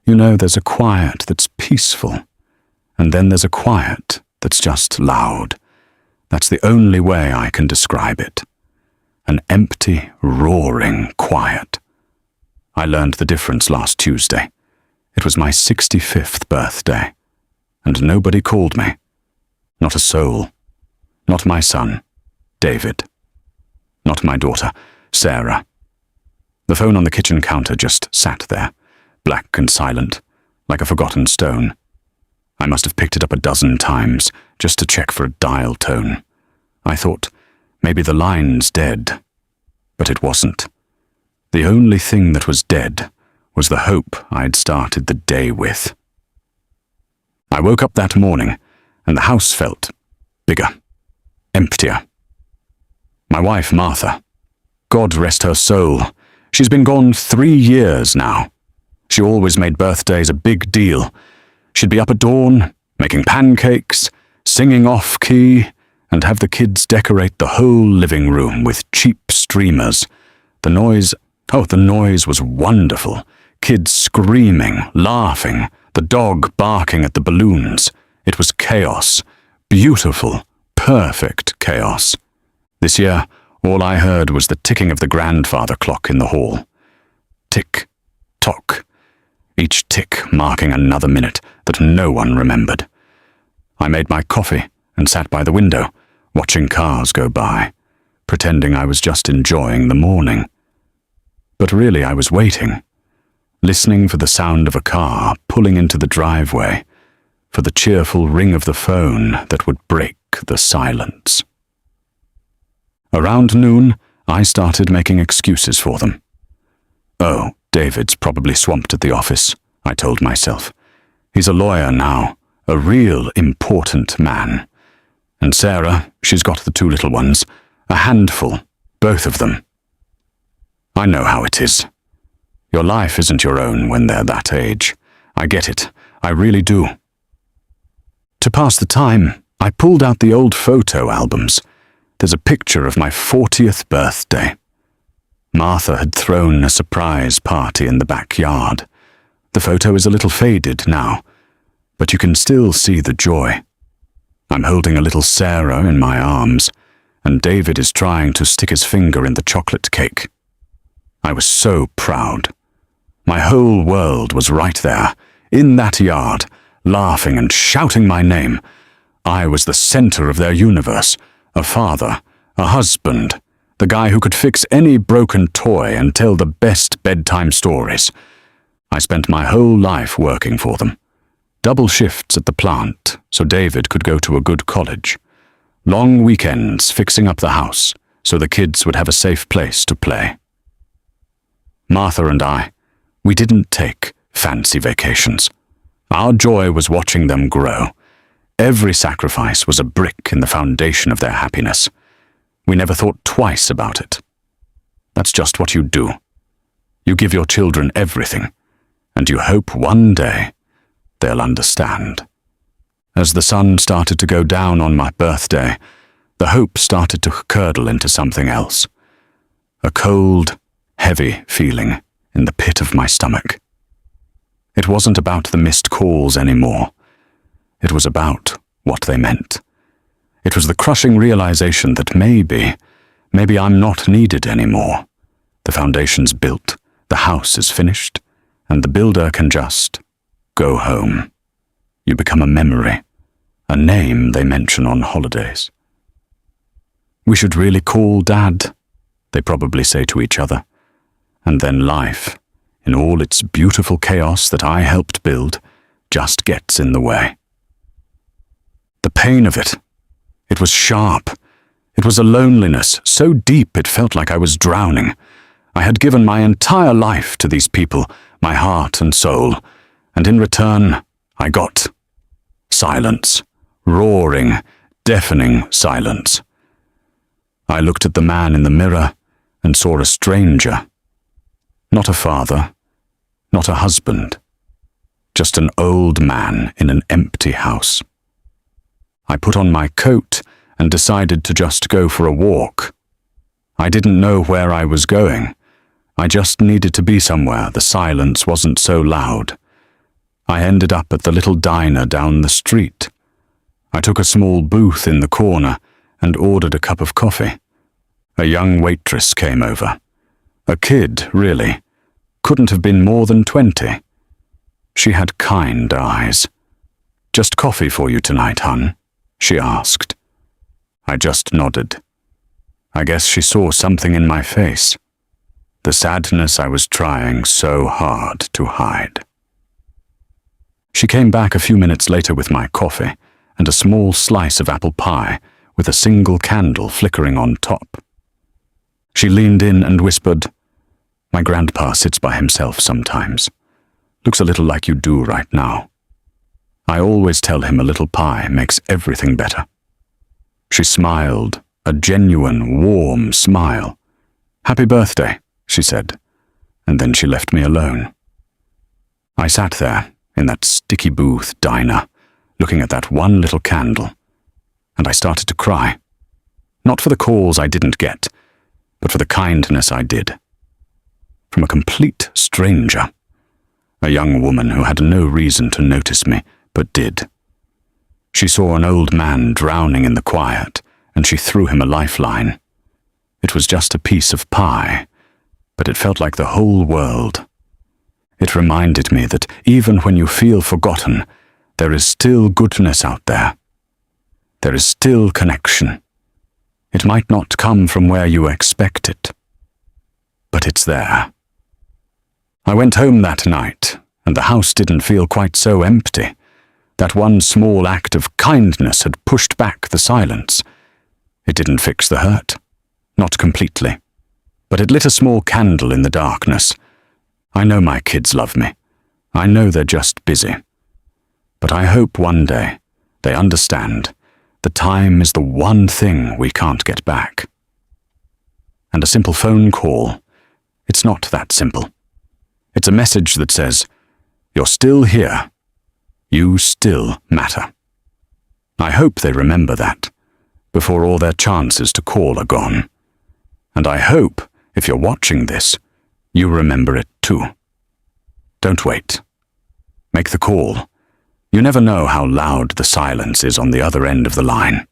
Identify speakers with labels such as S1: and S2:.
S1: You know, there's a quiet that's peaceful, and then there's a quiet that's just loud. That's the only way I can describe it. An empty, roaring quiet. I learned the difference last Tuesday. It was my 65th birthday, and nobody called me. Not a soul. Not my son, David. Not my daughter, Sarah. The phone on the kitchen counter just sat there, black and silent, like a forgotten stone. I must have picked it up a dozen times, just to check for a dial tone. I thought, maybe the line's dead. But it wasn't. The only thing that was dead was the hope I'd started the day with. I woke up that morning, and the house felt bigger, emptier. My wife, Martha, God rest her soul, she's been gone 3 years now. She always made birthdays a big deal. She'd be up at dawn, making pancakes, singing off-key, and have the kids decorate the whole living room with cheap streamers. The noise was wonderful. Kids screaming, laughing, the dog barking at the balloons. It was chaos. Beautiful, perfect chaos. This year, all I heard was the ticking of the grandfather clock in the hall. Tick, tock. Each tick marking another minute that no one remembered. I made my coffee and sat by the window, watching cars go by, pretending I was just enjoying the morning. But really I was waiting, listening for the sound of a car pulling into the driveway, for the cheerful ring of the phone that would break the silence. Around noon, I started making excuses for them. Oh, David's probably swamped at the office, I told myself. He's a lawyer now, a real important man. And Sarah, she's got the 2 little ones, a handful, both of them. I know how it is. Your life isn't your own when they're that age. I get it, I really do. To pass the time, I pulled out the old photo albums. There's a picture of my 40th birthday. Martha had thrown a surprise party in the backyard. The photo is a little faded now, but you can still see the joy. I'm holding a little Sarah in my arms, and David is trying to stick his finger in the chocolate cake. I was so proud. My whole world was right there, in that yard, laughing and shouting my name. I was the center of their universe, a father, a husband, the guy who could fix any broken toy and tell the best bedtime stories. I spent my whole life working for them. Double shifts at the plant so David could go to a good college. Long weekends fixing up the house so the kids would have a safe place to play. Martha and I, we didn't take fancy vacations. Our joy was watching them grow. Every sacrifice was a brick in the foundation of their happiness. We never thought twice about it. That's just what you do. You give your children everything, and you hope one day they'll understand. As the sun started to go down on my birthday, the hope started to curdle into something else. A cold, heavy feeling in the pit of my stomach. It wasn't about the missed calls anymore. It was about what they meant. It was the crushing realization that maybe I'm not needed anymore. The foundation's built, the house is finished, and the builder can just go home. You become a memory, a name they mention on holidays. We should really call Dad, they probably say to each other. And then life, in all its beautiful chaos that I helped build, just gets in the way. The pain of it. It was sharp. It was a loneliness so deep it felt like I was drowning. I had given my entire life to these people, my heart and soul, and in return, I got silence, roaring, deafening silence. I looked at the man in the mirror and saw a stranger. Not a father, not a husband, just an old man in an empty house. I put on my coat and decided to just go for a walk. I didn't know where I was going. I just needed to be somewhere the silence wasn't so loud. I ended up at the little diner down the street. I took a small booth in the corner and ordered a cup of coffee. A young waitress came over. A kid, really. Couldn't have been more than 20. She had kind eyes. "Just coffee for you tonight, hun?" she asked. I just nodded. I guess she saw something in my face. The sadness I was trying so hard to hide. She came back a few minutes later with my coffee and a small slice of apple pie with a single candle flickering on top. She leaned in and whispered, "My grandpa sits by himself sometimes. Looks a little like you do right now. I always tell him a little pie makes everything better." She smiled, a genuine, warm smile. "Happy birthday," she said, and then she left me alone. I sat there, in that sticky booth diner, looking at that one little candle, and I started to cry. Not for the calls I didn't get, but for the kindness I did. From a complete stranger. A young woman who had no reason to notice me, but did. She saw an old man drowning in the quiet, and she threw him a lifeline. It was just a piece of pie, but it felt like the whole world. It reminded me that even when you feel forgotten, there is still goodness out there. There is still connection. It might not come from where you expect it, but it's there. I went home that night, and the house didn't feel quite so empty. That one small act of kindness had pushed back the silence. It didn't fix the hurt. Not completely. But it lit a small candle in the darkness. I know my kids love me. I know they're just busy. But I hope one day they understand that time is the one thing we can't get back. And a simple phone call, it's not that simple. It's a message that says, "You're still here. You still matter." I hope they remember that before all their chances to call are gone. And I hope, if you're watching this, you remember it too. Don't wait. Make the call. You never know how loud the silence is on the other end of the line.